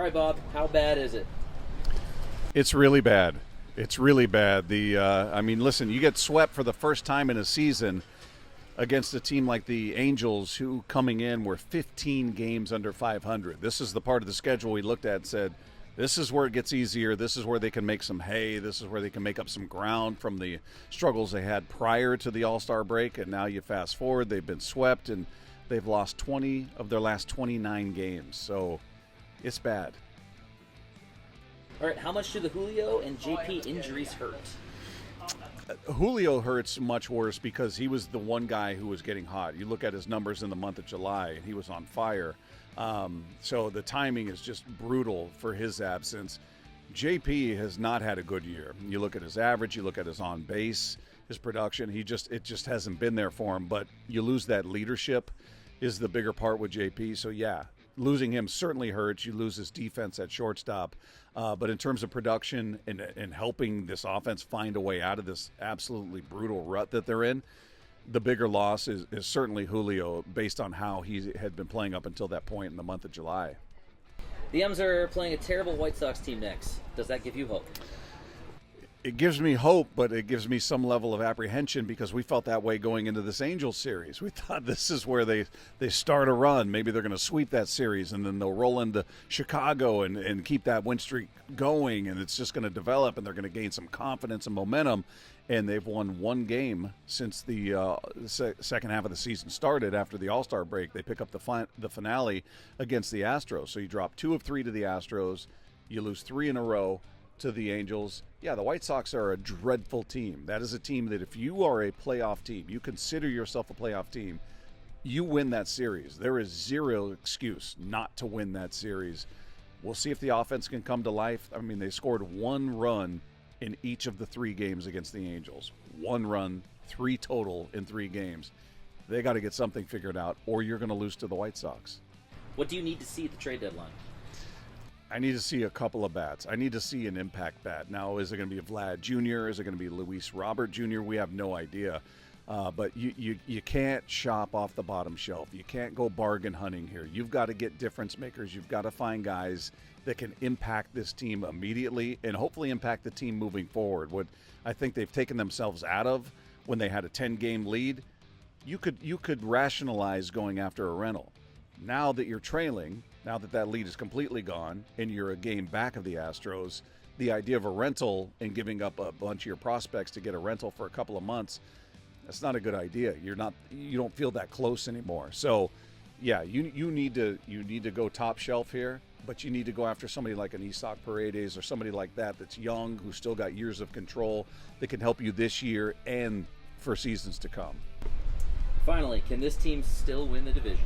right, Bob, how bad is it? It's really bad. It's really bad. Listen, you get swept for the first time in a season against a team like the Angels, who coming in were 15 games under 500. This is the part of the schedule we looked at and said, this is where it gets easier. This is where they can make some hay. This is where they can make up some ground from the struggles they had prior to the All-Star break. And now you fast forward, they've been swept, and they've lost 20 of their last 29 games. So it's bad. All right, how much do the Julio and J.P. injuries hurt? Julio hurts much worse because he was the one guy who was getting hot. You look at his numbers in the month of July, and he was on fire. So the timing is just brutal for his absence. J.P. has not had a good year. You look at his average, you look at his on base, his production. It just hasn't been there for him. But you lose that leadership is the bigger part with J.P. So yeah, losing him certainly hurts. You lose his defense at shortstop. But in terms of production and helping this offense find a way out of this absolutely brutal rut that they're in, the bigger loss is certainly Julio, based on how he had been playing up until that point in the month of July. The M's are playing a terrible White Sox team next. Does that give you hope? It gives me hope, but it gives me some level of apprehension because we felt that way going into this Angels series. We thought this is where they start a run. Maybe they're going to sweep that series, and then they'll roll into Chicago and keep that win streak going, and it's just going to develop, and they're going to gain some confidence and momentum. And they've won one game since the second half of the season started after the All-Star break. They pick up the finale against the Astros. So you drop 2 of 3 to the Astros. You lose 3 in a row to the Angels. Yeah, the White Sox are a dreadful team. That is a team that if you are a playoff team, you consider yourself a playoff team, you win that series. There is zero excuse not to win that series. We'll see if the offense can come to life. I mean, they scored 1 run in each of the 3 games against the Angels. 1 run, 3 total in 3 games. They got to get something figured out, or you're going to lose to the White Sox. What do you need to see at the trade deadline? I need to see a couple of bats. I need to see an impact bat. Now, is it going to be a Vlad Jr.? Is it going to be Luis Robert Jr.? We have no idea. But you can't shop off the bottom shelf. You can't go bargain hunting here. You've got to get difference makers. You've got to find guys that can impact this team immediately and hopefully impact the team moving forward. What I think they've taken themselves out of when they had a 10-game lead, you could rationalize going after a rental. Now that you're trailing, now that that lead is completely gone and you're a game back of the Astros, the idea of a rental and giving up a bunch of your prospects to get a rental for a couple of months, that's not a good idea. You don't feel that close anymore. So, yeah, you need to go top shelf here, but you need to go after somebody like an Isaac Paredes or somebody like that that's young, who's still got years of control, that can help you this year and for seasons to come. Finally, can this team still win the division?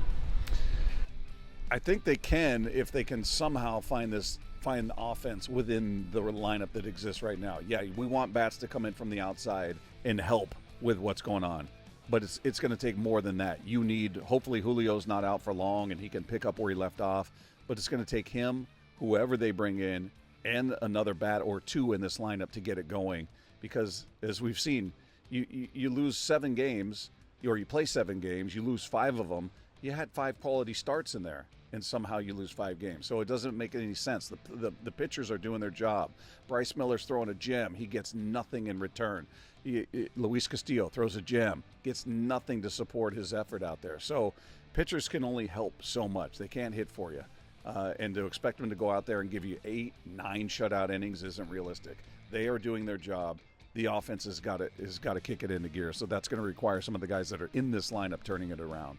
I think they can if they can somehow find the offense within the lineup that exists right now. Yeah, we want bats to come in from the outside and help with what's going on, but it's going to take more than that. You need, hopefully Julio's not out for long and he can pick up where he left off, but it's going to take him, whoever they bring in, and another bat or 2 in this lineup to get it going, because as we've seen, you lose 7 games, or you play 7 games, you lose 5 of them. You had 5 quality starts in there, and somehow you lose 5 games. So it doesn't make any sense. The pitchers are doing their job. Bryce Miller's throwing a gem. He gets nothing in return. Luis Castillo throws a gem, gets nothing to support his effort out there. So pitchers can only help so much. They can't hit for you. And to expect them to go out there and give you 8, 9 shutout innings isn't realistic. They are doing their job. The offense has got to kick it into gear. So that's going to require some of the guys that are in this lineup turning it around.